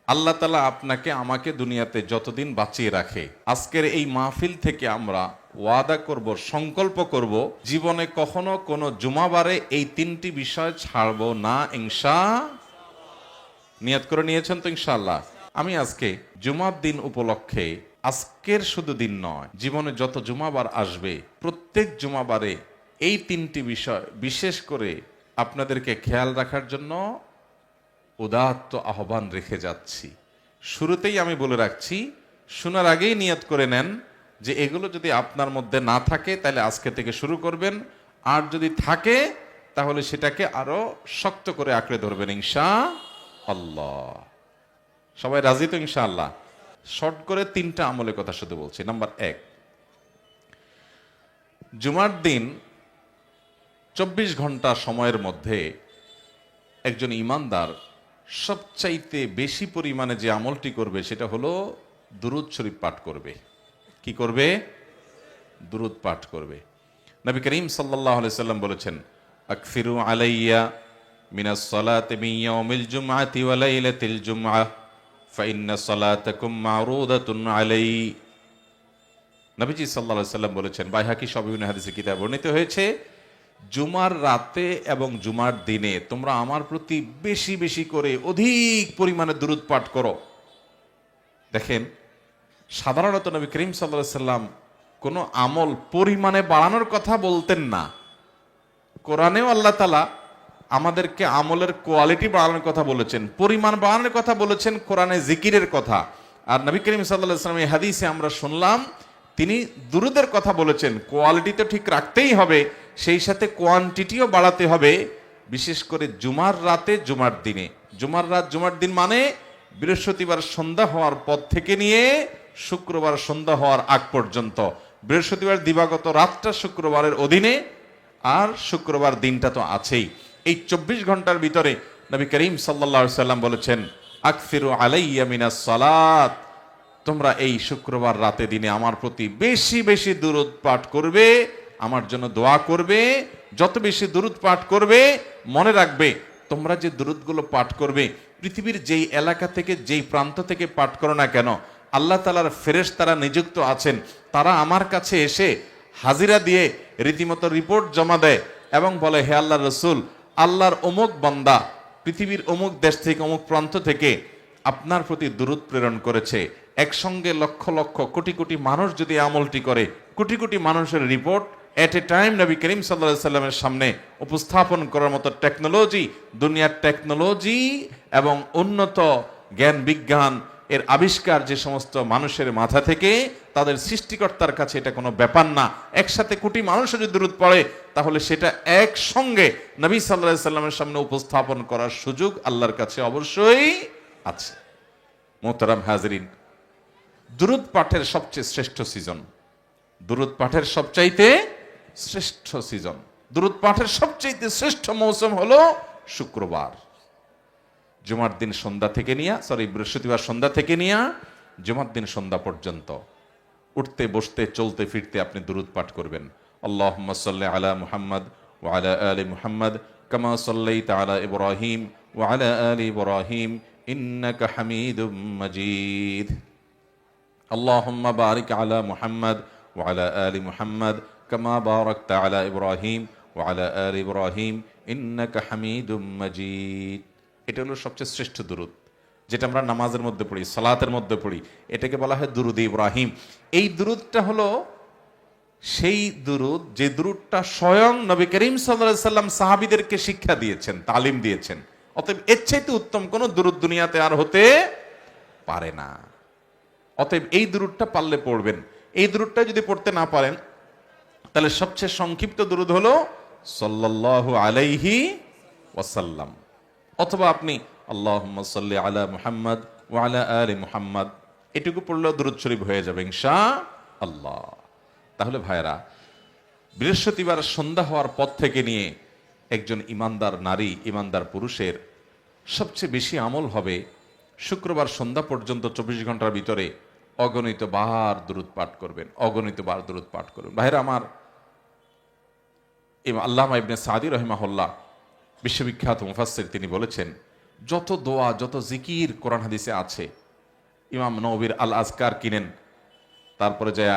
আল্লাহ তাআলা আপনাকে আমাকে দুনিয়াতে যতদিন বাঁচিয়ে রাখে, আজকের এই মাহফিল থেকে আমরা ওয়াদা করব, সংকল্প করব, জীবনে কখনো কোনো জুমাবারে এই তিনটি বিষয় ছাড়বো না, নিয়ত করে নিয়েছেন তো ইনশাআল্লাহ? আমি আজকে জুমার দিন উপলক্ষে, আজকের শুধু দিন নয়, জীবনে যত জুমাবার আসবে প্রত্যেক জুমাবারে এই তিনটি বিষয় বিশেষ করে আপনাদেরকে খেয়াল রাখার জন্য উদাত্ত আহ্বান রেখে যাচ্ছি। শুরুতেই আমি বলে রাখছি, শোনার আগেই নিয়ত করে নেন যে এগুলো যদি আপনার মধ্যে না থাকে তাহলে আজকে থেকে শুরু করবেন, আর যদি থাকে তাহলে সেটাকে আরো শক্ত করে আঁকড়ে ধরবেন ইনশাআল্লাহ। সবাই রাজি তো ইনশাআল্লাহ? শর্ট করে তিনটা আমলের কথা শুধু বলছি। নাম্বার 1, জুমার দিন 24 ঘন্টা সময়ের মধ্যে একজন ইমানদার সবচাইতে বেশি পরিমাণে যে আমলটি করবে সেটা হলো দুরূদ শরীফ পাঠ করবে। কি করবে? দুরূদ পাঠ করবে। নবী করিম সাল্লাল্লাহু আলাইহি সাল্লাম বলেছেন, আকফিরু আলাইয়া মিনাস সালাতি মিন ইয়াউমিল জুমআতি ওয়া লাইলাতিল জুমআহ ফাইন্না সালাতাকুম মা'রুদাতুন আলাই। নবীজি সাল্লাল্লাহু আলাইহি সাল্লাম বলেছেন, বাইহাকী সহিহ হাদিসে কিতাবে বর্ণিত হয়েছে, জুমার রাতে এবং জুমার দিনে তোমরা আমার প্রতি বেশি বেশি করে অধিক পরিমাণে দুরূদ পাঠ করো। দেখেন, সাধারণত নবী করিম সাল্লাল্লাহু আলাইহি সাল্লাম কোনো আমল পরিমাণে বাড়ানোর কথা বলতেন না। কোরআনেও আল্লাহ তাআলা আমাদেরকে আমলের কোয়ালিটি বাড়ানোর কথা বলেছেন, পরিমাণ বাড়ানোর কথা বলেছেন, কোরআনে জিকিরের কথা। আর নবী করিম সাল্লাল্লাহু আলাইহি সাল্লামের হাদিসে আমরা শুনলাম তিনি দুরূদের কথা বলেছেন। কোয়ালিটি তো ঠিক রাখতেই হবে, সেই সাথে কোয়ান্টিটিও বাড়াতে হবে, বিশেষ করে জুমার রাতে জুমার দিনে। জুমার রাত জুমার দিন মানে বৃহস্পতিবার সন্ধ্যা হওয়ার পর থেকে নিয়ে শুক্রবার সন্ধ্যা হওয়ার আগ পর্যন্ত। বৃহস্পতিবার দিবাগত রাতটা শুক্রবারের অধীনে, আর শুক্রবার দিনটা তো আছেই। এই 24 ঘন্টার ভিতরে নবী করিম সাল্লাল্লাহু আলাইহি সাল্লাম বলেছেন, আকফিরু আলাইয়া মিনাস সালাত, তোমরা এই শুক্রবার রাতে দিনে আমার প্রতি বেশি বেশি দুরূদ পাঠ করবে, আমার জন্য দোয়া করবে। যত বেশি দুরূদ পাঠ করবে, মনে রাখবে তোমরা যে দুরূদগুলো পাঠ করবে পৃথিবীর যেই এলাকা থেকে যেই প্রান্ত থেকে পাঠ করো না কেন, আল্লাহ তাআলার ফেরেশতারা নিযুক্ত আছেন, তারা আমার কাছে এসে হাজিরা দিয়ে রীতিমতো রিপোর্ট জমা দেয় এবং বলে, হে আল্লাহর রাসূল, আল্লাহর অমুক বান্দা পৃথিবীর অমুক দেশ থেকে অমুক প্রান্ত থেকে আপনার প্রতি দুরূদ প্রেরণ করেছে। একসঙ্গে লক্ষ লক্ষ কোটি কোটি মানুষ যদি আমলটি করে, কোটি কোটি মানুষের রিপোর্ট এট এ টাইম নবী করিম সাল্লাল্লাহু আলাইহি সাল্লামের সামনে উপস্থাপন করার মতো টেকনোলজি, দুনিয়ার টেকনোলজি এবং উন্নত জ্ঞান বিজ্ঞান এর আবিষ্কার যে সমস্ত মানুষের মাথা থেকে, তাদের সৃষ্টিকর্তার কাছে এটা কোনো ব্যাপার না। একসাথে কোটি মানুষ যদি দুরূদ পড়ে তাহলে সেটা একসঙ্গে নবী সাল্লাল্লাহু আলাইহি সাল্লামের সামনে উপস্থাপন করার সুযোগ আল্লাহর কাছে অবশ্যই আছে। মোহতারাম হাজরিন, দুরূদ পাঠের সবচেয়ে শ্রেষ্ঠ সিজন, দুরূদ পাঠের সবচাইতে শ্রেষ্ঠ সিজন, দুরূদ পাঠের সবচাইতে শ্রেষ্ঠ মৌসুম হলো শুক্রবার। জুমার দিন সন্ধ্যা থেকে বৃহস্পতিবার সন্ধ্যা থেকে নিয়ে জুমার দিন সন্ধ্যা পর্যন্ত উঠতে বসতে চলতে ফিরতে আপনি দুরূদ পাঠ করবেন। আল্লাহুম্মা সাল্লি আলা মুহাম্মদ ওয়া আলা আলি মুহাম্মদ কামা সাল্লাইতা আলা ইব্রাহিম ওয়া আলা আলি ইব্রাহিম ইন্নাকা হামিদুম মাজিদ। আল্লাহুম্মা বারিক আলা মুহাম্মদ ওয়া আলা আলি মুহাম্মদ কামা বারাকতা আলা ইব্রাহিম ওয়া আলা আলি ইব্রাহিম ইন্নাকা হামিদুম মাজিদ। এটা হলো সবচেয়ে শ্রেষ্ঠ দুরূদ, যেটা আমরা নামাজের মধ্যে পড়ি, সালাতের মধ্যে পড়ি। এটাকে বলা হয় দুরূদ ইব্রাহিম। এই দুরূদটা হলো সেই দুরূদ যে দুরূদটা স্বয়ং নবী করিম সাল্লাল্লাহু আলাইহি সাল্লাম সাহাবীদেরকে শিক্ষা দিয়েছেন, তালিম দিয়েছেন। অতএব এর চাইতে উত্তম কোন দুরূদ দুনিয়াতে আর হতে পারে না। অতএব এই দুরূদটা পারলে পড়বেন। এই দুরূদটা যদি পড়তে না পারেন তাহলে সবচেয়ে সংক্ষিপ্ত দুরূদ হলো সাল্লাল্লাহু আলাইহি ওয়াসাল্লাম, অথবা আপনি আল্লাহুম্মা সাল্লি আলা মুহাম্মদ ওয়া আলা আলি মুহাম্মদ, এটুকু পড়লেও দুরূদ শরীফ হয়ে যাবে ইনশাআল্লাহ। তাহলে ভাইরা, বৃহস্পতিবার সন্ধ্যা হওয়ার পর থেকে নিয়ে একজন ইমানদার নারী, ইমানদার পুরুষের সবচেয়ে বেশি আমল হবে শুক্রবার সন্ধ্যা পর্যন্ত 24 ঘন্টার ভিতরে অগণিত বার দুরূদ পাঠ করবেন, অগণিত বার দুরূদ পাঠ করবেন। ভাইরা আমার, আল্লামা ইবনে সাদি রাহিমাহুল্লাহ বিশ্ববিখ্যাত মুফাসসির, তিনি বলেছেন, যত দোয়া যত জিকির কোরআন হাদিসে আছে, ইমাম নববীর আল আজকার কিনেন, তারপরে যায়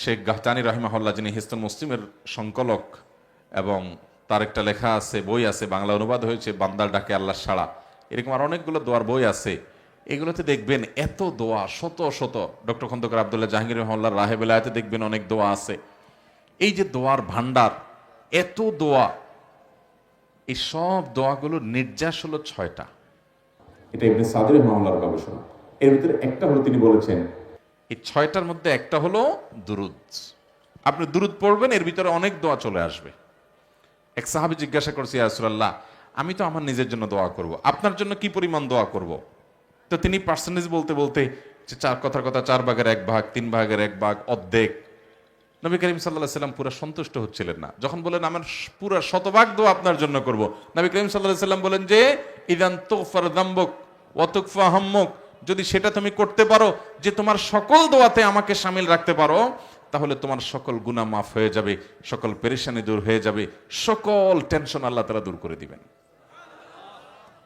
শেখ গাহতানি রাহিমাহুল্লাহ, যিনি হিসনুল মুসলিমের সংকলক, এবং তার একটা লেখা আছে, বই আছে, বাংলা অনুবাদ হয়েছে, বান্দার ডাকে আল্লাহ সাড়া, এরকম আর অনেকগুলো দোয়ার বই আছে। এগুলোতে দেখবেন এত দোয়া, শত শত। ডক্টর খন্দকার আব্দুল্লাহ জাহাঙ্গীর রহমাল্লাহ রাহে বেলায়েতে দেখবেন অনেক দোয়া আছে। এই যে দোয়ার ভান্ডার, এত দোয়া, এই সব দোয়াগুলোর নির্যাস হলো 6টা। এটা ইবনে সাদি রাহিমাহুল্লাহর গবেষণা। এর ভিতরে একটা হলো, তিনি বলেছেন এই 6টার মধ্যে একটা হলো দুরুদ। আপনি দুরুদ পড়বেন, এর ভিতরে অনেক দোয়া চলে আসবে। এক সাহাবী জিজ্ঞাসা করছে, ইয়া রাসূলুল্লাহ, আমি তো আমার নিজের জন্য দোয়া করব, আপনার জন্য কি পরিমাণ দোয়া করব? তো তিনি পার্সেন্টেজ বলতে বলতে যে 4 কথার কথা 4 ভাগের 1 ভাগ, 3 ভাগের 1 ভাগ, অর্ধেক। নবী করিম সাল্লাল্লাহু আলাইহি সাল্লাম পুরো সন্তুষ্ট হচ্ছিলেন না। যখন বলেন আমার পুরো শতভাগ দোয়া আপনার জন্য করব, নবী করিম সাল্লাল্লাহু আলাইহি সাল্লাম বলেন যে ইদান তুগফার যামবুক ওয়া তুকফা হাম্মুক, যদি সেটা তুমি করতে পারো যে তোমার সকল দোয়াতে আমাকে শামিল রাখতে পারো, তাহলে তোমার সকল গুনাহ মাফ হয়ে যাবে, সকল পেরেশানি দূর হয়ে যাবে, সকল টেনশন আল্লাহ তাআলা দূর করে দিবেন।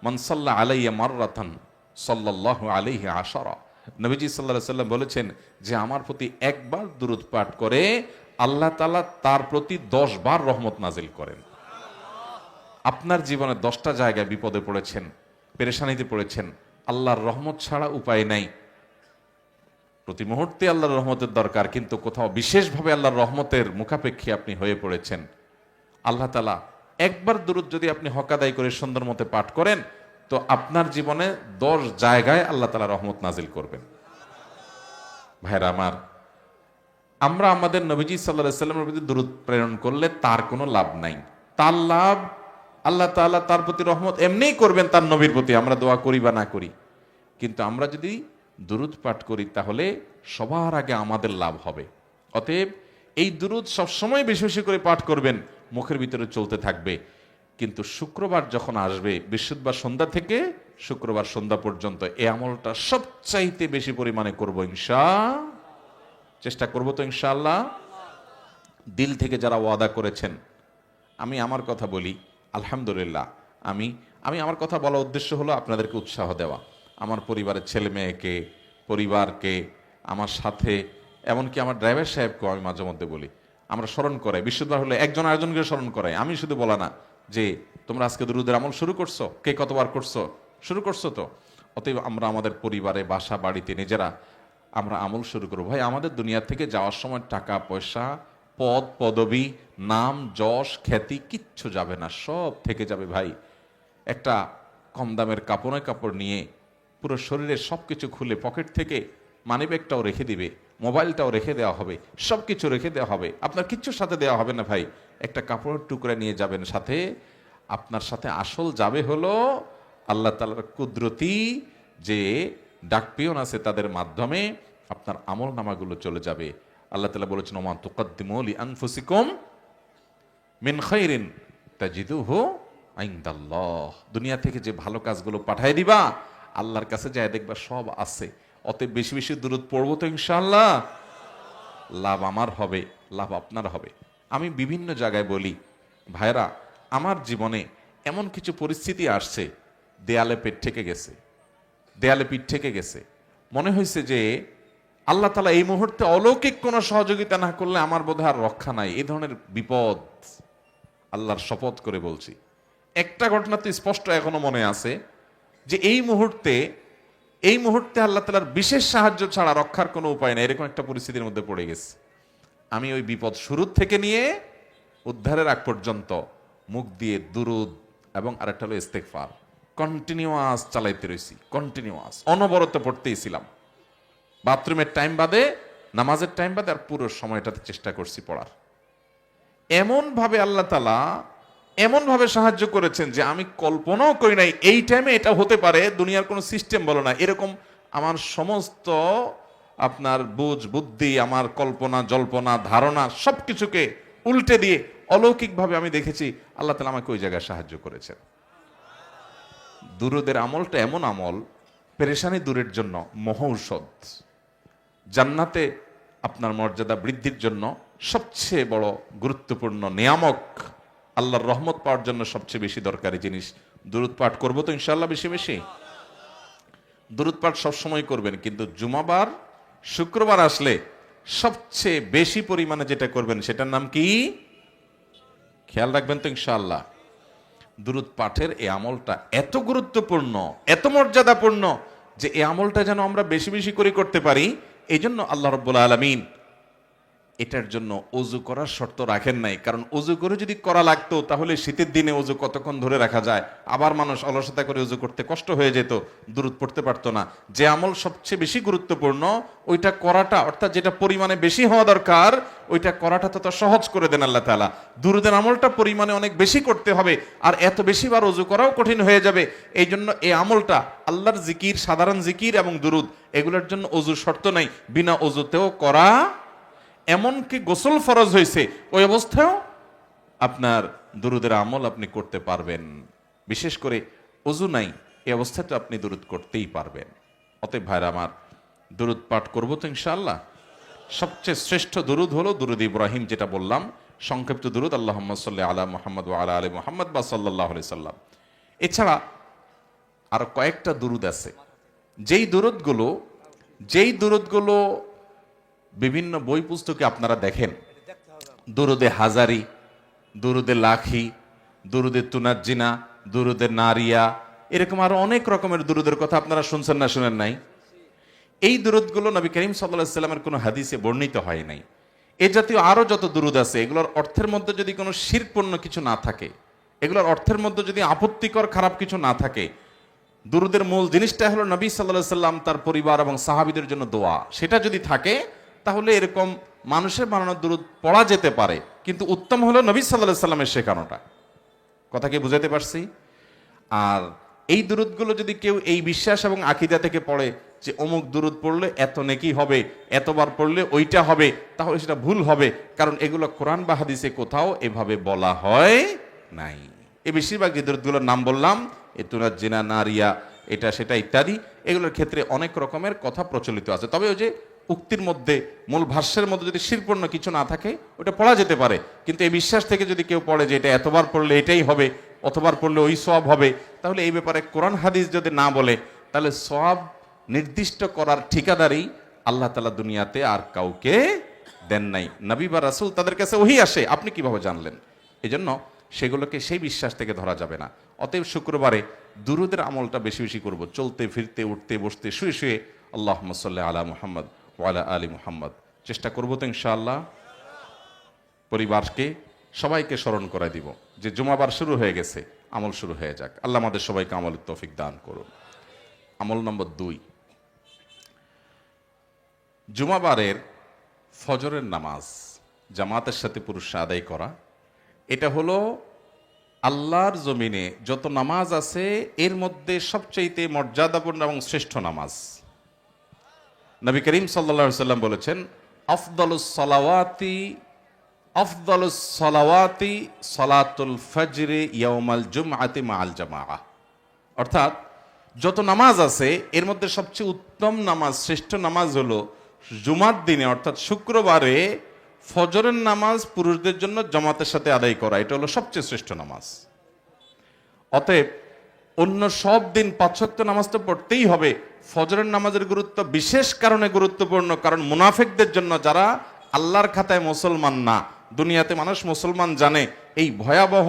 মান সাল্লা আলাইয়া মাররাতান সাল্লাল্লাহু আলাইহি আশারা, নবীজি সাল্লাল্লাহু আলাইহি সাল্লাম বলেছেন যে আমার প্রতি একবার দুরূদ পাঠ করে আল্লাহ তাআলা তার প্রতি 10 বার রহমত নাজিল করেন। আপনার জীবনে 10টা জায়গায় বিপদে পড়েছেন, পেরেশানিতে পড়েছেন, আল্লাহর রহমত ছাড়া উপায় নাই। প্রতি মুহূর্তে আল্লাহর রহমতের দরকার, কিন্তু কোথাও বিশেষভাবে আল্লাহর রহমতের মুখাপেক্ষী আপনি হয়ে পড়েছেন। আল্লাহ তাআলা একবার দুরূদ যদি আপনি হক আদায় করে সুন্দর মতে পাঠ করেন, তো আপনার জীবনে 10 জায়গায় আল্লাহ তাআলা রহমত নাজিল করবেন। ভাইরা আমার, আমরা আমাদের নবীজি সাল্লাল্লাহু আলাইহি সাল্লামের প্রতি দুরূদ প্রেরণ করলে তার কোনো লাভ নাই। তার লাভ আল্লাহ তাআলা তার প্রতি রহমত এমনিই করবেন তার নবীর প্রতি, আমরা দোয়া করি বা না করি। কিন্তু আমরা যদি দুরূদ পাঠ করি তাহলে সবার আগে আমাদের লাভ হবে। অতএব এই দুরূদ সবসময় বেশি বেশি করে পাঠ করবেন, মুখের ভিতরে চলতে থাকবে। কিন্তু শুক্রবার যখন আসবে, বৃহস্পতিবার সন্ধ্যা থেকে শুক্রবার সন্ধ্যা পর্যন্ত এই আমলটা সবচাইতে বেশি পরিমাণে করব চেষ্টা করব তো ইনশাআল্লাহ। দিল থেকে যারা ওয়াদা করেছেন, আমি আমার কথা বলি, আলহামদুলিল্লাহ, আমি আমার কথা বলার উদ্দেশ্য হলো আপনাদেরকে উৎসাহ দেওয়া। আমার পরিবারের ছেলে মেয়েকে, পরিবারকে, আমার সাথে, এমনকি আমার ড্রাইভার সাহেবকেও আমি মাঝে মধ্যে বলি, আমরা স্মরণ করাই। বৃহস্পতিবার হলে একজন আরেকজনকে স্মরণ করাই। আমি শুধু বলা না যে তোমরা আজকে দুরূদের আমল শুরু করছো, কে কতবার করছো, শুরু করছো তো। অতএব আমরা আমাদের পরিবারে, বাসা বাড়িতে নিজেরা আমরা আমল শুরু করবো। ভাই, আমাদের দুনিয়া থেকে যাওয়ার সময় টাকা পয়সা, পদ পদবী, নাম যশ খ্যাতি কিচ্ছু যাবে না, সব থেকে যাবে ভাই। একটা কম দামের কাপড় নিয়ে পুরো শরীরের সব কিছু খুলে পকেট থেকে মানিব্যাগটাও রেখে দিবে, মোবাইলটাও রেখে দেওয়া হবে, সব কিছু রেখে দেওয়া হবে, আপনার কিচ্ছুর সাথে দেওয়া হবে না ভাই। একটা কাপড়ের টুকরা নিয়ে যাবেন সাথে, আপনার সাথে আসল যাবে হলো আল্লাহ তাআলার কুদরতি যে ডাকপিয়ন আছে, তাদের মাধ্যমে আপনার আমল নামাগুলো চলে যাবে। আল্লাহ তাআলা বলেছেন, ওমা তুকাদ্দিমু লিআনফুসিকুম মিন খাইরিন তাজিদুহু ইনদাল্লাহ। দুনিয়া থেকে যে ভালো কাজগুলো পাঠায় দিবা, আল্লাহর কাছে যায় দেখবা সব আছে। অতএব বেশি বেশি দুরূদ পড়বো তো ইনশাআল্লাহ, লাভ আমার হবে, লাভ আপনার হবে। আমি বিভিন্ন জায়গায় বলি, ভাইরা, আমার জীবনে এমন কিছু পরিস্থিতি আসছে, দেয়ালে পিঠ থেকে গেছে, মনে হয়েছে যে আল্লাহ তাআলা এই মুহূর্তে অলৌকিক কোনো সহযোগিতা না করলে আমার বোধহয় আর রক্ষা নাই। এই ধরনের বিপদ, আল্লাহর শপথ করে বলছি। একটা ঘটনা তো স্পষ্ট এখনো মনে আছে যে এই মুহূর্তে আল্লাহ তাআলার বিশেষ সাহায্য ছাড়া রক্ষার কোনো উপায় নেই, এরকম একটা পরিস্থিতির মধ্যে পড়ে গেছে। আমি ওই বিপদ শুরু থেকে নিয়ে উদ্ধারের আগ পর্যন্ত মুখ দিয়ে দুরূদ এবং আরেকটা হলো ইস্তেগফার কন্টিনিউয়াস চালাইতে রয়েছি, কন্টিনিউয়াস অনবরত পড়তেই ছিলাম। বাথরুমের টাইম বাদে, নামাজের টাইম বাদে, আর পুরো সময়টাতে চেষ্টা করছি পড়ার। এমনভাবে আল্লাহ তাআলা এমনভাবে সাহায্য করেছেন যে আমি কল্পনাও করি নাই এই টাইমে এটা হতে পারে। দুনিয়ার কোনো সিস্টেম বলো না, এরকম আমার সমস্ত আপনার বুদ্ধি, আমার কল্পনা জল্পনা ধারণা সব কিছুকে উল্টে দিয়ে অলৌকিকভাবে আমি দেখেছি আল্লাহ তাআলা আমাকে ওই জায়গায় সাহায্য করেছেন। দুরূদের আমলটা এমন আমল, পেরেশানি দূরের জন্য মহৌষধ। জান্নাতে আপনার মর্যাদা বৃদ্ধির জন্য সবচেয়ে বড় গুরুত্বপূর্ণ নিয়ামক, আল্লাহর রহমত পাওয়ার জন্য সবচেয়ে বেশি দরকারি জিনিস দুরূদ পাঠ করবো তো ইনশাআল্লাহ বেশি বেশি। দুরূদ পাঠ সবসময় করবেন, কিন্তু জুমাবার শুক্রবার আসলে সবচেয়ে বেশি পরিমাণে যেটা করবেন সেটার নাম কি খেয়াল রাখবেন তো ইনশাআল্লাহ। দুরূদ পাঠের এই আমলটা এত গুরুত্বপূর্ণ, এত মর্যাদাপূর্ণ যে এই আমলটা যেন আমরা বেশি বেশি করে করতে পারি। এই জন্য আল্লাহ রাব্বুল আলামিন এটার জন্য ওযু করার শর্ত রাখেন নাই। কারণ ওযু করে যদি করা লাগতো তাহলে শীতের দিনে ওযু কতক্ষণ ধরে রাখা যায়, আবার মানুষ অলসতা করে ওযু করতে কষ্ট হয়ে যেত, দুরূদ পড়তে পারতো না। যে আমল সবচেয়ে বেশি গুরুত্বপূর্ণ ওইটা করাটা, অর্থাৎ যেটা পরিমাণে বেশি হওয়া দরকার ওইটা করাটা তো সহজ করে দেন আল্লাহ তাআলা। দুরূদের আমলটা পরিমাণে অনেক বেশি করতে হবে, আর এত বেশি বার ওযু করাও কঠিন হয়ে যাবে। এই জন্য এই আমলটা আল্লাহর জিকির, সাধারণ জিকির এবং দুরূদ, এগুলোর জন্য ওযুর শর্ত নাই, বিনা ওযুতেও করা। এমনকি গোসল ফরজ হয়েছে ওই অবস্থায়ও আপনার দুরূদের আমল আপনি করতে পারবেন। বিশেষ করে ওযু নাই এই অবস্থায় তো আপনি দুরূদ করতেই পারবেন। অতএব ভাইরা আমার, দুরূদ পাঠ করবো তো ইনশাআল্লাহ। সবচেয়ে শ্রেষ্ঠ দুরূদ হলো দুরূদ ইব্রাহিম, যেটা বললাম সংক্ষিপ্ত দুরূদ, আল্লাহুম্মা সাল্লি আলা মুহাম্মদ ওয়া আলা আলি মুহাম্মদ বা সাল্লাল্লাহু আলাইহি সাল্লাম। এছাড়া আরো কয়েকটা দুরূদ আছে, যেই দুরূদগুলো বিভিন্ন বই পুস্তকে আপনারা দেখেন। দুরুদে হাজারি, দুরুদে লাখি, দুরুদে তুনাজ্জিনা, দুরুদে নারিয়া, এরকম আরো অনেক রকমের দুরুদের কথা আপনারা শুনছেন না শুনেন নাই? এই দুরুদগুলো নবী করিম সাল্লাল্লাহু আলাইহি সাল্লামের কোনো হাদিসে বর্ণিত হয় নাই। এ জাতীয় আরো যত দুরুদ আছে, এগুলোর অর্থের মধ্যে যদি কোনো শিরকপূর্ণ কিছু না থাকে, এগুলোর অর্থের মধ্যে যদি আপত্তিকর খারাপ কিছু না থাকে, দুরুদের মূল জিনিসটা হলো নবী সাল্লাল্লাহু আলাইহি সাল্লাম তার পরিবার এবং সাহাবীদের জন্য দোয়া, সেটা যদি থাকে তাহলে এরকম মানুষের বানানো দুরূদ পড়া যেতে পারে। কিন্তু উত্তম হলো নবী সাল্লাল্লাহু আলাইহি সাল্লামের শেখানোটা। কথা কি বুঝাতে পারছি? আর এই দুরূদগুলো যদি কেউ এই বিশ্বাস এবং আকীদা থেকে পড়ে যে অমুক দুরূদ পড়লে এত নেকি হবে, এতবার পড়লে ওইটা হবে, তাহলে সেটা ভুল হবে। কারণ এগুলো কোরআন বা হাদিসে কোথাও এভাবে বলা হয় নাই। এই বেশিরভাগ যে দুরূদগুলোর নাম বললাম, এ তুনাজ্জিনা, নারিয়া, এটা সেটা ইত্যাদি, এগুলোর ক্ষেত্রে অনেক রকমের কথা প্রচলিত আছে। তবে ওই যে উক্তির মধ্যে, মূল ভাষ্যের মধ্যে যদি শিরকপূর্ণ কিছু না থাকে ওটা পড়া যেতে পারে। কিন্তু এই বিশ্বাস থেকে যদি কেউ পড়ে যে এটা এতবার পড়লে এটাই হবে, অতবার পড়লে ওই সওয়াব হবে, তাহলে এই ব্যাপারে কোরআন হাদিস যদি না বলে, তাহলে সওয়াব নির্দিষ্ট করার ঠিকাদারি আল্লাহ তাআলা দুনিয়াতে আর কাউকে দেন নাই। নবী বা রাসূল তাদের কাছে ওহী আসে, আপনি কিভাবে জানলেন? এজন্য সেগুলোকে সেই বিশ্বাস থেকে ধরা যাবে না। অতএব শুক্রবারে দুরূদের আমলটা বেশি বেশি করব, চলতে ফিরতে, উঠতে বসতে, শুয়ে শুয়ে আল্লাহুম্মা সাল্লি আলা মুহাম্মদ ওয়া আলা আলি মুহাম্মদ চেষ্টা করবো তো ইনশাআল্লাহ। পরিবারকে সবাইকে স্মরণ করাই দিব যে জুমাবার শুরু হয়ে গেছে, আমল শুরু হয়ে যাক। আল্লাহ আমাদের সবাইকে আমলের তৌফিক দান করুন। আমল নম্বর 2, জুমাবারের ফজরের নামাজ জামাতের সাথে পুরুষরা আদায় করা। এটা হলো আল্লাহর জমিনে যত নামাজ আছে এর মধ্যে সবচাইতে মর্যাদাপূর্ণ এবং শ্রেষ্ঠ নামাজ। নবী করিম সাল্লাল্লাহু আলাইহি সাল্লাম বলেছেন, আফদালুস সালাওয়াতি সালাতুল ফজরে ইয়াউমাল জুমআতি মাআল জামাআহ। অর্থাৎ যত নামাজ আছে এর মধ্যে সবচেয়ে উত্তম নামাজ, শ্রেষ্ঠ নামাজ হলো জুমার দিনে অর্থাৎ শুক্রবারে ফজরের নামাজ পুরুষদের জন্য জামাতের সাথে আদায় করা, এটা হলো সবচেয়ে শ্রেষ্ঠ নামাজ। অতএব অন্য সব দিন 5 ওয়াক্ত নামাজ তো পড়তেই হবে, ফজরের নামাজের গুরুত্ব বিশেষ কারণে গুরুত্বপূর্ণ। কারণ মুনাফিকদের জন্য, যারা আল্লাহর খাতায় মুসলমান না, দুনিয়াতে মানুষ মুসলমান জানে, এই ভয়াবহ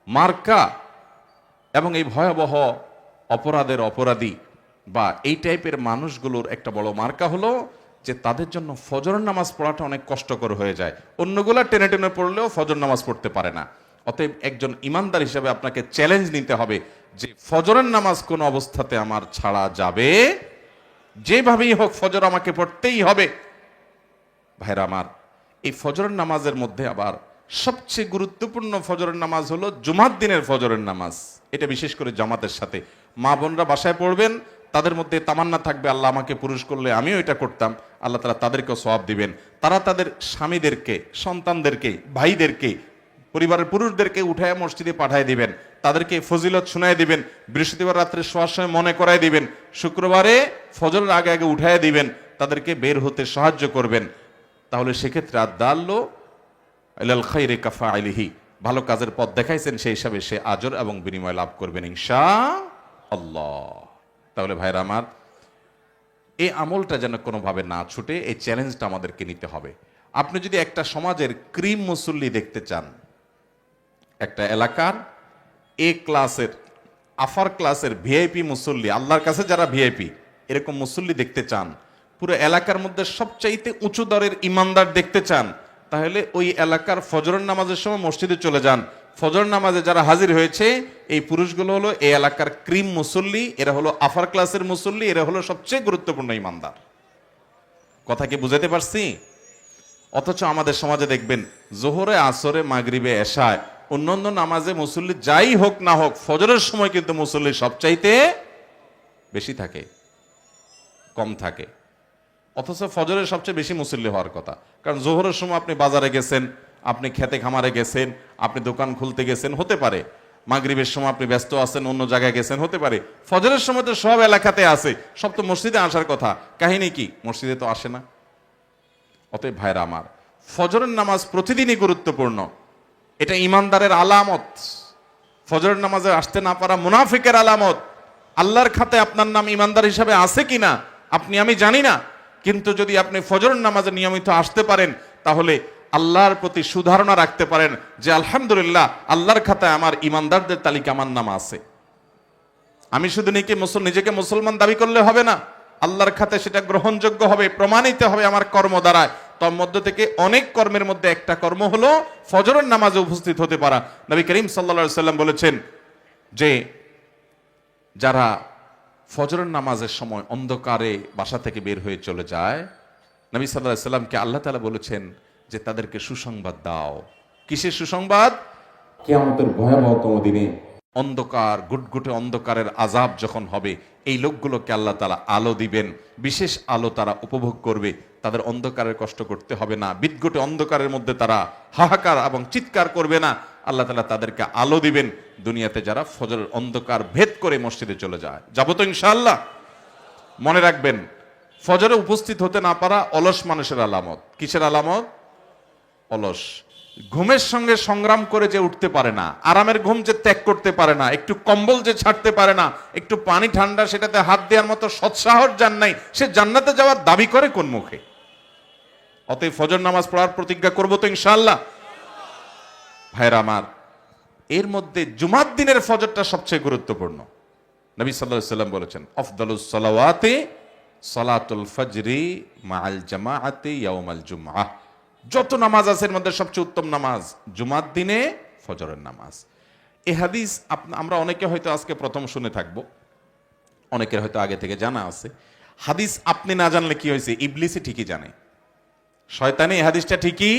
মার্কা এবং এই ভয়াবহ অপরাধের অপরাধী বা এই টাইপের মানুষগুলোর একটা বড় মার্কা হলো যে তাদের জন্য ফজরের নামাজ পড়াটা অনেক কষ্টকর হয়ে যায়। অন্যগুলা টেনে টেনে পড়লেও ফজর নামাজ পড়তে পারে না। অতএব একজন ইমানদার হিসেবে আপনাকে চ্যালেঞ্জ নিতে হবে যে ফজরের নামাজ কোন অবস্থাতে আমার ছাড়া যাবে, যেভাবেই হোক ফজর আমাকে পড়তেই হবে। ভাইরা আমার, এই ফজরের নামাজের মধ্যে আবার সবচেয়ে গুরুত্বপূর্ণ ফজরের নামাজ হলো জুমার দিনের ফজরের নামাজ। এটা বিশেষ করে জামাতের সাথে। মা বোনরা বাসায় পড়বেন, তাদের মধ্যে তামান্না থাকবে আল্লাহ আমাকে পুরুষ করলে আমিও এটা করতাম, আল্লাহ তাআলা তাদেরকেও সওয়াব দিবেন। তারা তাদের স্বামীদেরকে, সন্তানদেরকে, ভাইদেরকে, পরিবারের পুরুষদেরকে উঠায় মসজিদে পাঠায় দিবেন, তাদেরকে ফজিলত শুনায় দিবেন, বৃহস্পতিবার রাত্রে শোয়ার সময় মনে করায় দিবেন, শুক্রবারে ফজরের আগে আগে উঠায় দিবেন, তাদেরকে বের হতে সাহায্য করবেন। তাহলে সেক্ষেত্রে আদাল্লু ইলাল খাইরি কাফাইলিহি, ভালো কাজের পথ দেখাইছেন, সেই হিসাবে সে আজর এবং বিনিময় লাভ করবেন ইনশাআল্লাহ। তাহলে ভাইরা আমার, এই আমলটা যেন কোনোভাবে না ছুটে, এই চ্যালেঞ্জটা আমাদেরকে নিতে হবে। আপনি যদি একটা সমাজের ক্রিম মুসল্লি দেখতে চান, একটা এলাকার এ ক্লাসের, আফার ক্লাসের ভিআইপি মুসল্লি, আল্লাহর কাছে যারা ভিআইপি, এরকম মুসল্লি দেখতে চান, পুরো এলাকার মধ্যে সবচাইতে উঁচু দরের ইমানদার দেখতে চান, তাহলে ওই এলাকার ফজরের নামাজের সময় মসজিদে চলে যান। ফজর নামাজে যারা হাজির হয়েছে এই পুরুষগুলো হলো এই এলাকার ক্রিম মুসল্লি, এরা হলো আফার ক্লাসের মুসল্লি, এরা হলো সবচেয়ে গুরুত্বপূর্ণ ইমানদার। কথা কি বুঝাতে পারছি? অথচ আমাদের সমাজে দেখবেন জোহরে, আসরে, মাগরিবে, এশায়, অন্যান্য নামাজে মুসল্লি যাই হোক না হোক, ফজরের সময় কিন্তু মুসল্লি সবচাইতে বেশি থাকে, কম থাকে। অথচ ফজরের সবচেয়ে বেশি মুসল্লি হওয়ার কথা। কারণ জোহরের সময় আপনি বাজারে গেছেন, আপনি খেতে খামারে গেছেন, আপনি দোকান খুলতে গেছেন, হতে পারে। মাগরিবের সময় আপনি ব্যস্ত আছেন, অন্য জায়গায় গেছেন, হতে পারে। ফজরের সময় তো সব এলাকাতে আসে, সব তো মসজিদে আসার কথা। কাহিনী কি? মসজিদে তো আসে না। অতএব ভাইরা আমার, ফজরের নামাজ প্রতিদিনই গুরুত্বপূর্ণ। এটা ইমানদারের আলামত। ফজরের নামাজে আসতে না পারা মুনাফিকের আলামত। আল্লাহর খাতে আপনার নাম ইমানদার হিসাবে আছে কিনা আপনি আমি জানি না, কিন্তু যদি আপনি ফজরের নামাজে নিয়মিত আসতে পারেন, তাহলে আল্লাহর প্রতি সুধারণা রাখতে পারেন যে আলহামদুলিল্লাহ, আল্লাহর খাতায় আমার ইমানদারদের তালিকা আমার নাম আছে। আমি শুধু নিজেকে মুসলমান দাবি করলে হবে না, আল্লাহর খাতে সেটা গ্রহণযোগ্য হবে, প্রমাণিত হবে আমার কর্ম দ্বারায়। তার মধ্যে থেকে অনেক কর্মের মধ্যে একটা কর্ম হলো ফজরের নামাজে উপস্থিত হতে পারা। নবী করিম সাল্লাল্লাহু আলাইহি সাল্লাম বলেছেন যে যারা ফজরের নামাজের সময় অন্ধকারে বাসা থেকে বের হয়ে চলে যায়, নবী সাল্লাল্লাহু আলাইহি সাল্লামকে আল্লাহ তাআলা বলেছেন যে তাদেরকে সুসংবাদ দাও। কিসের সুসংবাদ? কিয়ামতের ভয়াবহতম দিনে অন্ধকার, গুটগুটে অন্ধকারের আযাব যখন হবে, এই লোকগুলোকে আল্লাহ তাআলা আলো দিবেন, বিশেষ আলো তারা উপভোগ করবে, তাদের অন্ধকারের কষ্ট করতে হবে না, বিদঘুটে অন্ধকারের মধ্যে তারা হাহাকার এবং চিৎকার করবে না। আল্লাহ তাআলা তাদেরকে আলো দিবেন দুনিয়াতে যারা ফজরের অন্ধকার ভেদ করে মসজিদে চলে যায়। যাবো তো ইনশাআল্লাহ? মনে রাখবেন, ফজরে উপস্থিত হতে না পারা অলস মানুষের আলামত। কিসের আলামত? অলস। ঘুমের সঙ্গে সংগ্রাম করে যে উঠতে পারে না, আরামের ঘুম যে ত্যাগ করতে পারে না, একটু কম্বল যে ছাড়তে পারে না, একটু পানি ঠান্ডা সেটাতে হাত দেওয়ার মতো সৎসাহস যার নাই, সে জান্নাতে যাওয়ার দাবি করে কোন মুখে? অতএব ফজর নামাজ পড়ার প্রতিজ্ঞা করবো তো ইনশাআল্লাহ? ভাইরা আমার, এর মধ্যে জুমার দিনের ফজরটা সবচেয়ে গুরুত্বপূর্ণ। নবী সাল্লাল্লাহু আলাইহি সাল্লাম বলেছেন আফদালুস সালাওয়াতি সালাতুল ফজরি মাআল জামাআতি ইয়াউমাল জুমআহ। যত নামাজ আছে এর মধ্যে সবচেয়ে উত্তম নামাজ জুমার দিনে ফজরের নামাজ। এই হাদিস আমরা অনেকে হয়তো আজকে প্রথম শুনে থাকবো, অনেকের হয়তো আগে থেকে জানা আছে। হাদিস আপনি না জানলে কি হয়েছে? ইবলিসই ঠিকই জানে, শয়তানি এই হাদিসটা ঠিকই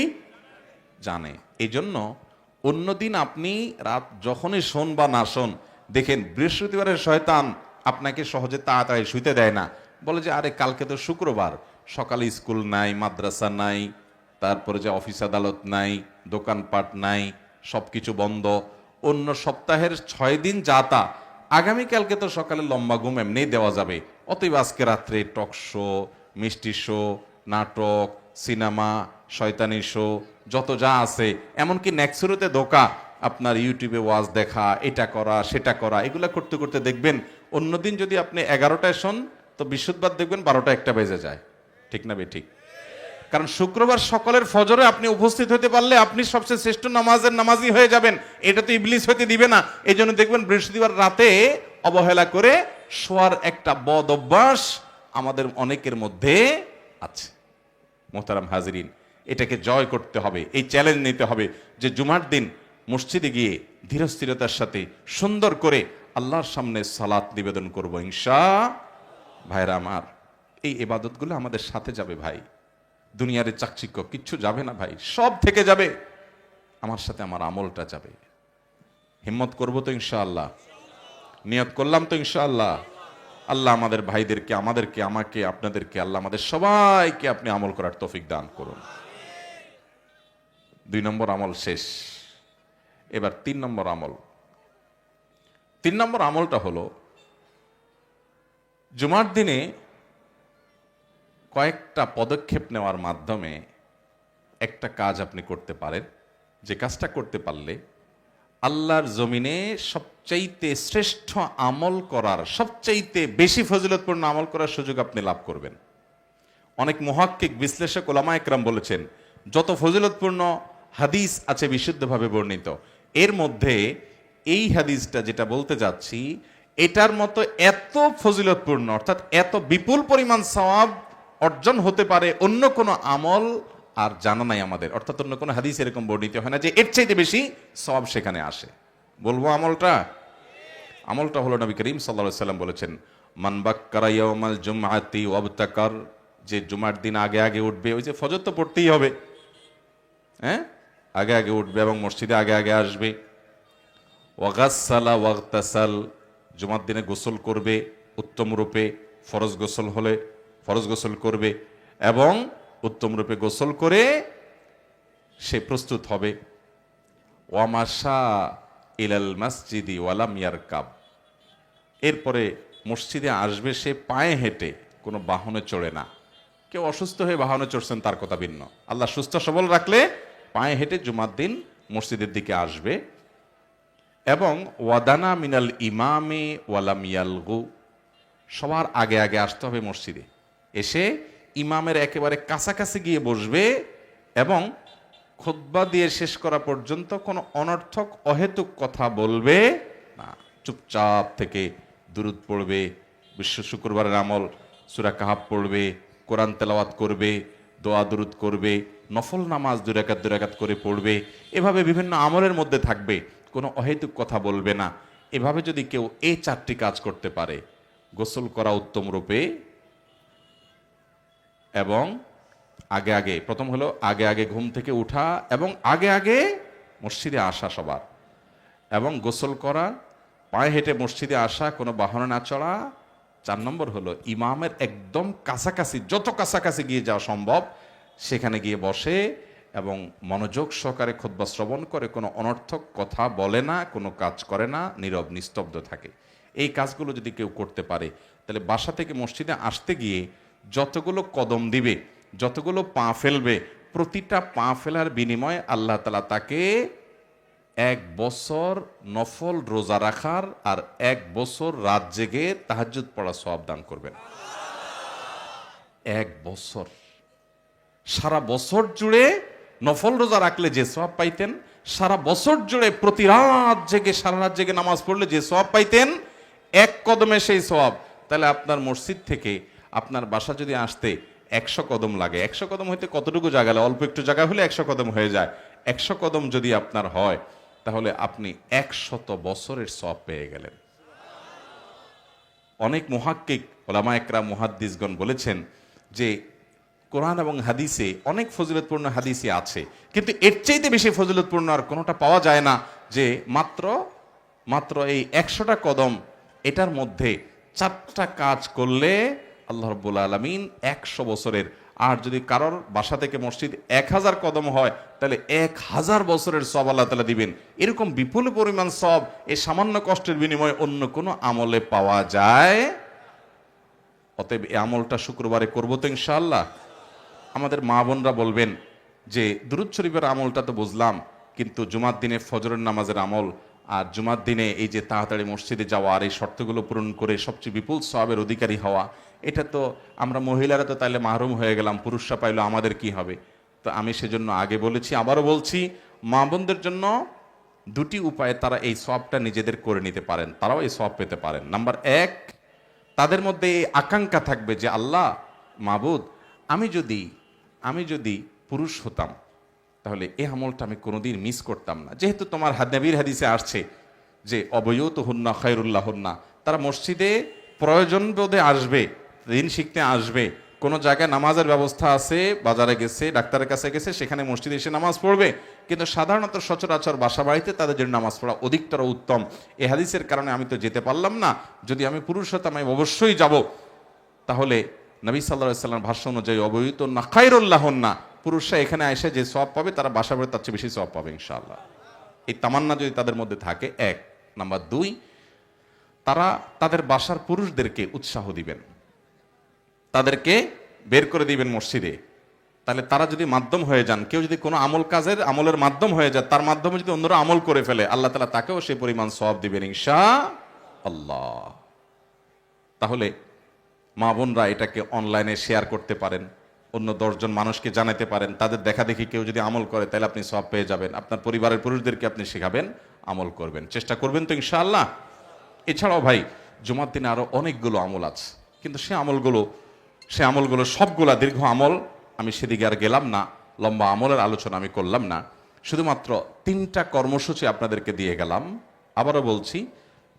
জানে। এই জন্য অন্যদিন আপনি রাত যখনই শোন বা না শোন, দেখেন বৃহস্পতিবারের শয়তান আপনাকে সহজে তাড়াতাড়ি শুইতে দেয় না। বলে যে আরে কালকে তো শুক্রবার, সকালে স্কুল নাই, মাদ্রাসা নাই, তারপরে যে অফিস আদালত নাই, দোকানপাট নাই, সবকিছু বন্ধ, অন্য সপ্তাহের 6 দিন যাতা, আগামীকালকে তো সকালে লম্বা ঘুম এমনি দেওয়া যাবে, অতএব আজকে রাত্রে টক শো, মিষ্টি শো, নাটক, সিনেমা, শয়তানি শো, যত যা আছে, এমনকি নেক্সুরুতে ধোকা, আপনার ইউটিউবে ওয়াজ দেখা, এটা করা সেটা করা, এগুলা করতে করতে দেখবেন অন্যদিন যদি আপনি 11টায় শোন, তো বৃহস্পতিবার দেখবেন 12টা 1টা বেজে যায়। ঠিক না বে ঠিক? কারণ শুক্রবার সকালের ফজরে আপনি উপস্থিত হতে পারলে আপনি সবচেয়ে শ্রেষ্ঠ নামাজি হয়ে যাবেন, এটা তো ইবলিস হতে দিবে না। এই জন্য দেখবেন বৃহস্পতিবার রাতে অবহেলা করে শোয়ার একটা বদ অভ্যাস আমাদের অনেকের মধ্যে আছে। মোহতারাম হাজিরিন, এটাকে জয় করতে হবে, এই চ্যালেঞ্জ নিতে হবে যে জুমার দিন মসজিদে গিয়ে ধীরস্থিরতার সাথে সুন্দর করে আল্লাহর সামনে সালাত নিবেদন করব ইনশাআল্লাহ। ভাইরা আমার, এই ইবাদতগুলো আমাদের সাথে যাবে ভাই, দুনিয়ার চাকচিক্য কিচ্ছু যাবে না ভাই, সব থেকে যাবে, আমার সাথে আমার আমলটা যাবে। হিম্মত করবো তো ইনশাআল্লাহ? নিয়ত করলাম তো ইনশাআল্লাহ? আল্লাহ আমাদের ভাইদেরকে, আমাদেরকে, আমাকে, আপনাদেরকে, আল্লাহ আমাদের সবাইকে আপনি আমল করার তৌফিক দান করুন। 2 নম্বর আমল শেষ, এবার 3 নম্বর আমল। 3 নম্বর আমলটা হলো জুমার দিনে কয়েকটা পদক্ষেপ নেওয়ার মাধ্যমে একটা কাজ আপনি করতে পারেন, যে কাজটা করতে পারলে আল্লাহর জমিনে সবচাইতে শ্রেষ্ঠ আমল করার, সবচাইতে বেশি ফজিলতপূর্ণ আমল করার সুযোগ আপনি লাভ করবেন। অনেক মুহাক্কিক বিশ্লেষক ওলামা একরাম বলেছেন, যত ফজিলতপূর্ণ হাদিস আছে বিশুদ্ধভাবে বর্ণিত, এর মধ্যে এই হাদিসটা যেটা বলতে যাচ্ছি, এটার মতো এত ফজিলতপূর্ণ, অর্থাৎ এত বিপুল পরিমাণ সওয়াব অর্জন হতে পারে অন্য কোনো আমল আর জানা নাই আমাদের। অর্থাৎ অন্য কোনো হাদিস এরকম বর্ণিত হয় না যে এর চাইতে বেশি সওয়াব সেখানে আসে। বলবো আমলটা হলো নবী করিম সাল্লাল্লাহু আলাইহি ওয়াসাল্লাম বলেছেন, মান বাক্কারা ইয়াউমাল জুমআতি ওয়াবতাকার, যে জুমার দিন আগে আগে উঠবে, ওই যে ফজর তো পড়তেই হবে, হ্যাঁ, আগে আগে উঠবে এবং মসজিদে আগে আগে আসবে। ওয়াগাসসালা ওয়াগতাসাল, জুমার দিনে গোসল করবে উত্তম রূপে, ফরজ গোসল হলে ফরজ গোসল করবে এবং উত্তম রূপে গোসল করে সে প্রস্তুত হবে। ওয়ামাশা ইলাল মসজিদি ওয়ালাম ইয়ারকাব, এরপরে মসজিদে আসবে সে পায়ে হেঁটে, কোনো বাহনে চড়ে না। কেউ অসুস্থ হয়ে বাহনে চড়ছেন তার কথা ভিন্ন, আল্লাহ সুস্থ সবল রাখলে পায়ে হেঁটে জুমার দিন মসজিদের দিকে আসবে। এবং ওয়াদানা মিনাল ইমামে ওয়ালাম ইয়ালগু, সবার আগে আগে আসতে হবে মসজিদে, এসে ইমামের একেবারে কাছাকাছি গিয়ে বসবে এবং খুতবা দিয়ে শেষ করা পর্যন্ত কোনো অনর্থক অহেতুক কথা বলবে না। চুপচাপ থেকে দুরূদ পড়বে, বিশ্ব শুক্রবারের আমল সূরা কাহাফ পড়বে, কোরআন তেলাওয়াত করবে, দোয়া দুরূদ করবে, নফল নামাজ দুই রাকাত করে পড়বে, এভাবে বিভিন্ন আমলের মধ্যে থাকবে, কোনো অহেতুক কথা বলবে না। এভাবে যদি কেউ এই 4টি কাজ করতে পারে, গোসল করা উত্তম রূপে এবং আগে আগে, প্রথম হলো আগে আগে ঘুম থেকে উঠা এবং আগে আগে মসজিদে আসা সবার, এবং গোসল করা, পায়ে হেঁটে মসজিদে আসা, কোনো বাহনে না চড়া। 4 নম্বর হলো ইমামের একদম কাছাকাছি, যত কাছাকাছি গিয়ে যাওয়া সম্ভব সেখানে গিয়ে বসে এবং মনোযোগ সহকারে খুতবা শ্রবণ করে, কোনো অনর্থক কথা বলে না, কোনো কাজ করে না, নীরব নিস্তব্ধ থাকে। এই কাজগুলো যদি কেউ করতে পারে, তাহলে বাসা থেকে মসজিদে আসতে গিয়ে যতগুলো কদম দিবে, যতগুলো পা ফেলবে, প্রতিটা পা ফেলার বিনিময়ে আল্লাহ তাআলা তাকে 1 বছর নফল রোজা রাখার আর 1 বছর রাত জেগে তাহাজ্জুদ পড়া সওয়াব দান করবেন। 1 বছর, সারা বছর জুড়ে নফল রোজা রাখলে যে সওয়াব পাইতেন, সারা বছর জুড়ে প্রতি রাত জেগে, সারা রাত জেগে নামাজ পড়লে যে সওয়াব পাইতেন, 1 কদমে সেই সওয়াব। তাহলে আপনার মসজিদ থেকে আপনার বাসা যদি আসতে 100 কদম লাগে, 100 কদম হইতে কতটুকু জায়গা লাগে? অল্প একটু জায়গা হলে 100 কদম হয়ে যায়। 100 কদম যদি আপনার হয়, তাহলে আপনি 100 বছরের সওয়াব পেয়ে গেলেন। অনেক মুহাক্কিক ওলামা একরাম মুহাদ্দিসগণ বলেছেন যে কোরআন এবং হাদিসে অনেক ফজিলতপূর্ণ হাদিসই আছে, কিন্তু এর চাইতে বেশি ফজিলতপূর্ণ আর কোনোটা পাওয়া যায় না, যে মাত্র এই 100টা কদম, এটার মধ্যে 4টা কাজ করলে আল্লাহ রাব্বুল আলামিন 100 বছরের, আর যদি কারোর বাসা থেকে মসজিদ 1000 কদম হয়, তাহলে 1000 বছরের সওয়াব আল্লাহ তাআলা দিবেন। এরকম বিপুল পরিমাণ সওয়াব এই সামান্য কষ্টের বিনিময়ে অন্য কোনো আমলে পাওয়া যায়। অতএব এই আমলটা শুক্রবারে করবো তো ইনশাআল্লাহ। আমাদের মা বোনরা বলবেন যে দুরূদ শরীফের আমলটা তো বুঝলাম, কিন্তু জুমার দিনে ফজরের নামাজের আমল আর জুমার দিনে এই যে তাড়াতাড়ি মসজিদে যাওয়া আর এই শর্তগুলো পূরণ করে সবচেয়ে বিপুল সওয়াবের অধিকারী হওয়া, এটা তো আমরা মহিলারা তো তাইলে মাহরুম হয়ে গেলাম, পুরুষরা পাইলো আমাদের কি হবে? তো আমি সেজন্য আগে বলেছি, আবারও বলছি, মা বোনদের জন্য 2টি উপায়ে তারা এই সওয়াবটা নিজেদের করে নিতে পারেন, তারাও এই সওয়াব পেতে পারেন। নাম্বার 1, তাদের মধ্যে এই আকাঙ্ক্ষা থাকবে যে আল্লাহ মাবুদ, আমি যদি পুরুষ হতাম তাহলে এই আমলটা আমি কোনোদিন মিস করতাম না। যেহেতু তোমার নবীর হাদিসে আসছে যে অবয়ুতুহুন্না খায়রুল্লাহুন্না, তারা মসজিদে প্রয়োজন বোধে আসবে, দিন শিখতে আসবে, কোনো জায়গায় নামাজের ব্যবস্থা আছে, বাজারে গেছে, ডাক্তারের কাছে গেছে, সেখানে মসজিদে এসে নামাজ পড়বে, কিন্তু সাধারণত সচরাচর বাসা বাড়িতে তাদের জন্য নামাজ পড়া অধিকতর উত্তম। এই হাদিসের কারণে আমি তো যেতে পারলাম না, যদি আমি পুরুষ হতাম আমি অবশ্যই যাব। তাহলে নবী সাল্লাল্লাহু আলাইহি ওয়াসাল্লাম ভাষ্য অনুযায়ী অবয়ুতুন্না খায়রুল্লাহুন্না, পুরুষরা এখানে এসে যে সওয়াব পাবে তারা বাসা বাড়িতে তার চেয়ে বেশি সওয়াব পাবে ইনশাআল্লাহ। এই তামান্না যদি তাদের মধ্যে থাকে 1। নাম্বার 2, তারা তাদের বাসার পুরুষদেরকে উৎসাহ দিবেন, তাদেরকে বের করে দিবেন মসজিদে, তাহলে তারা যদি মাধ্যম হয়ে যান, কেউ যদি কোনো আমলের মাধ্যম হয়ে যায়, তার মাধ্যমে যদি অন্যরা আমল করে ফেলে, আল্লাহ তাআলা তাকেও সেই পরিমাণ সওয়াব দিবেন ইনশাআল্লাহ। তাহলে মা বোনরা এটাকে অনলাইনে শেয়ার করতে পারেন, অন্য 10 জন মানুষকে জানাতে পারেন, তাদের দেখা দেখি কেউ যদি আমল করে তাহলে আপনি সওয়াব পেয়ে যাবেন। আপনার পরিবারের পুরুষদেরকে আপনি শেখাবেন, আমল করবেন, চেষ্টা করবেন তো ইনশাআল্লাহ। এছাড়াও ভাই জুমার দিনে আরো অনেকগুলো আমল আছে, কিন্তু সে আমলগুলো সবগুলা দীর্ঘ আমল, আমি সেদিকে আর গেলাম না, লম্বা আমলের আলোচনা আমি করলাম না। শুধুমাত্র 3টা কর্মসূচি আপনাদেরকে দিয়ে গেলাম। আবারও বলছি,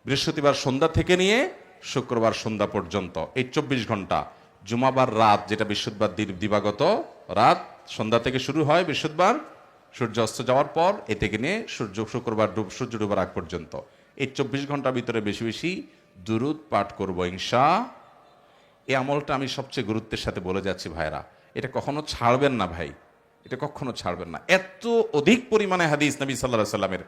বৃহস্পতিবার সন্ধ্যা থেকে নিয়ে শুক্রবার সন্ধ্যা পর্যন্ত এই 24 ঘন্টা, জুমাবার রাত যেটা বৃহস্পতিবার দিবাগত রাত সন্ধ্যা থেকে শুরু হয়, বৃহস্পতিবার সূর্য অস্ত যাওয়ার পর এ থেকে নিয়ে শুক্রবার সূর্য ডুবার আগ পর্যন্ত এই 24 ঘন্টার ভিতরে বেশি বেশি দুরূদ পাঠ করবো এই আমলটা আমি সবচেয়ে গুরুত্বের সাথে বলে যাচ্ছি ভাইরা, এটা কখনো ছাড়বেন না ভাই, এটা কখনো ছাড়বেন না। এত অধিক পরিমাণে হাদিস নবী সাল্লাল্লাহু আলাইহি সাল্লামের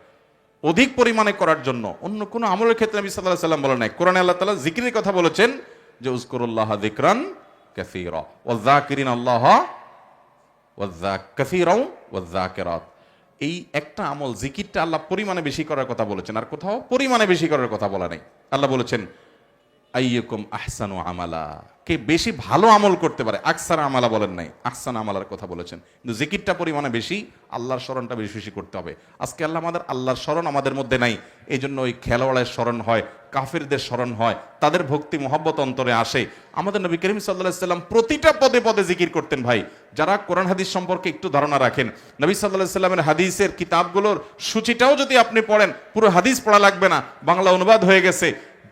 অধিক পরিমাণে করার জন্য অন্য কোনো আমলের ক্ষেত্রে নবী সাল্লাল্লাহু আলাইহি সাল্লাম বলেন নাই। কোরআনে আল্লাহ তাআলা জিকিরের কথা বলেছেন যে উযকুরুল্লাহ যিকরান কাসীরা ওয়াযাকিরিনাল্লাহ কাসীরাও ওয়াযাকিরাত। এই একটা আমল জিকিরটা আল্লাহ পরিমাণে বেশি করার কথা বলেছেন, আর কোথাও পরিমাণে বেশি করার কথা বলা নেই। আল্লাহ বলেছেন আইয়ুকুম আহসানু আমালা, কে বেশি ভালো আমল করতে পারে, আকসারা আমালা বলেন নাই, আহসান আমালার কথা বলেছেন। কিন্তু জিকিরটা পরিমাণে বেশি, আল্লাহর স্মরণটা বেশি বেশি করতে হবে। আজকে আল্লাহর স্মরণ আমাদের মধ্যে নাই, এই জন্য ওই খেলোয়াড়ের স্মরণ হয়, কাফিরদের স্মরণ হয়, তাদের ভক্তি মহব্বত অন্তরে আসে। আমাদের নবী করিম সাল্লাল্লাহু আলাইহি সাল্লাম প্রতিটা পদে পদে জিকির করতেন ভাই। যারা কোরআন হাদিস সম্পর্কে একটু ধারণা রাখেন, নবী সাল্লাল্লাহু আলাইহি সাল্লামের হাদিসের কিতাবগুলোর সূচিটাও যদি আপনি পড়েন, পুরো হাদিস পড়া লাগবে না, বাংলা অনুবাদ হয়ে গেছে।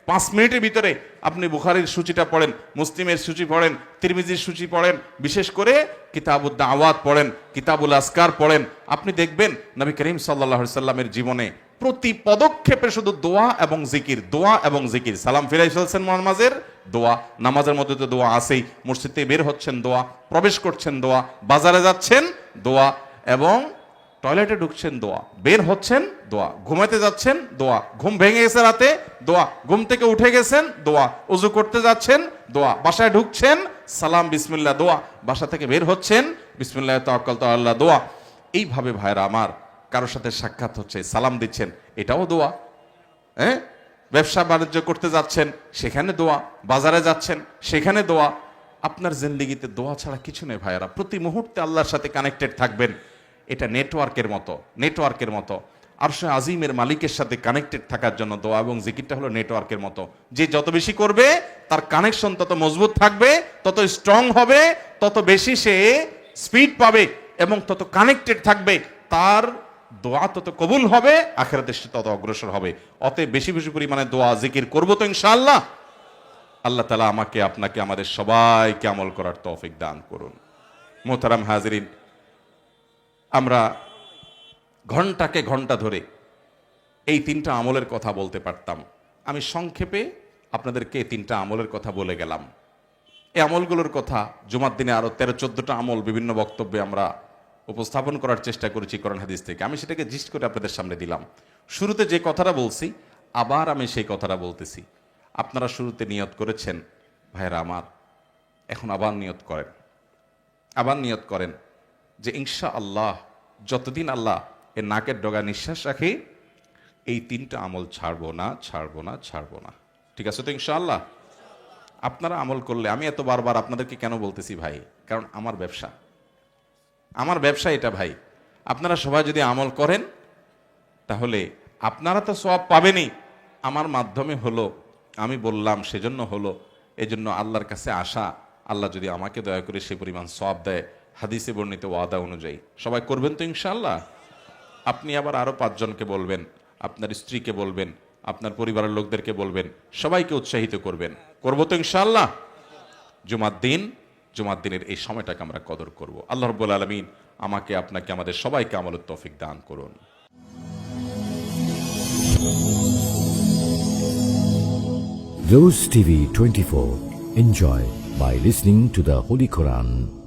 5 মিনিটের ভিতরে আপনি বুখারীর সূচিটা পড়েন, মুসলিমের সূচি পড়েন, তিরমিজির সূচি পড়েন, বিশেষ করে কিতাবুদ দাওয়াত পড়েন, কিতাবুল আসকার পড়েন, আপনি দেখবেন নবী করিম সাল্লাল্লাহু আলাইহি সাল্লামের জীবনে প্রতি পদক্ষেপে শুধু দোয়া এবং জিকির, দোয়া এবং জিকির। সালাম ফিরাই ফেলছেন নামাজের দোয়া, নামাজের মধ্যে তো দোয়া আছেই, মসজিদ থেকে বের হচ্ছেন দোয়া, প্রবেশ করছেন দোয়া, বাজারে যাচ্ছেন দোয়া, এবং টয়লেটে ঢুকছেন দোয়া, বের হচ্ছেন দোয়া, ঘুমাতে যাচ্ছেন দোয়া, ঘুম ভেঙে গেছে রাতে দোয়া, ঘুম থেকে উঠে গেছেন দোয়া, ওযু করতে যাচ্ছেন দোয়া, বাসায় ঢুকছেন সালাম বিসমিল্লাহ দোয়া, বাসা থেকে বের হচ্ছেন বিসমিল্লাহ তাওয়াক্কালতু আলাল্লাহ দোয়া। এইভাবে ভাইরা আমার, কারোর সাথে সাক্ষাৎ হচ্ছে সালাম দিচ্ছেন, এটাও দোয়া। ব্যবসা বাণিজ্য করতে যাচ্ছেন সেখানে দোয়া, বাজারে যাচ্ছেন সেখানে দোয়া। আপনার জিন্দেগিতে দোয়া ছাড়া কিছু নেই ভাইরা। প্রতি মুহূর্তে আল্লাহর সাথে কানেক্টেড থাকবেন। এটা নেটওয়ার্কের মতো আরশে আজিমের মালিকের সাথে কানেক্টেড থাকার জন্য দোয়া এবং জিকিরটা হলো নেটওয়ার্কের মতো। যে যত বেশি করবে তার কানেকশন তত মজবুত থাকবে, তত স্ট্রং হবে, তত বেশি সে স্পিড পাবে এবং তত কানেক্টেড থাকবে, তার দোয়া তত কবুল হবে, আখিরাতে সে তত অগ্রসর হবে। অতএব বেশি বেশি পরিমাণে দোয়া জিকির করবো তো ইনশাআল্লাহ। আল্লাহ তাআলা আমাকে, আপনাকে, আমাদের সবাইকে আমল করার তৌফিক দান করুন। মোহতারাম হাজিরিন, আমরা ঘন্টাকে ঘন্টা ধরে এই 3টা আমলের কথা বলতে পারতাম। আমি সংক্ষেপে আপনাদেরকে 3টা আমলের কথা বলে গেলাম। এই আমলগুলোর কথা জুমার দিনে আরো 13-14টা আমল বিভিন্ন বক্তব্যে আমরা উপস্থাপন করার চেষ্টা করেছি কোরআন হাদিস থেকে। আমি সেটাকে জিস্ট করে আপনাদের সামনে দিলাম। শুরুতে যে কথাটা বলছি আবার আমি সেই কথাটা বলতেছি। আপনারা শুরুতে নিয়ত করেছেন ভাইরা আমার, এখন আবার নিয়ত করেন যে ইনশাআল্লাহ যতদিন আল্লাহ এর নাকের ডগা নিঃশ্বাস রাখে এই 3টা আমল ছাড়বো না। ঠিক আছে তো ইনশাআল্লাহ? আপনারা আমল করলে, আমি এত বারবার আপনাদেরকে কেন বলতেছি ভাই, কারণ আমার ব্যবসা এটা ভাই। আপনারা সবাই যদি আমল করেন তাহলে আপনারা তো সওয়াব পাবেনই, আমার মাধ্যমে হলো, আমি বললাম সেজন্য হলো, এজন্য আল্লাহর কাছে আসা, আল্লাহ যদি আমাকে দয়া করে সেই পরিমাণ সওয়াব দেয় হাদিসে বর্ণিত ওয়াদা অনুযায়ী, সবাই করবেন তো ইনশাআল্লাহ? আপনি আবার আরো 5 জনকে বলবেন, আপনার স্ত্রীকে বলবেন, আপনার পরিবারের লোকদেরকে বলবেন, সবাইকে উৎসাহিত করবেন। করবো তো ইনশাআল্লাহ? জুমার দিনের এই সময়টাকে আমরা কদর করব। আল্লাহ রাব্বুল আলামিন আমাকে, আপনাকে, আমাদের সবাইকে আমলের তৌফিক দান করুন। Rose TV 24. Enjoy by listening to the Holy Quran.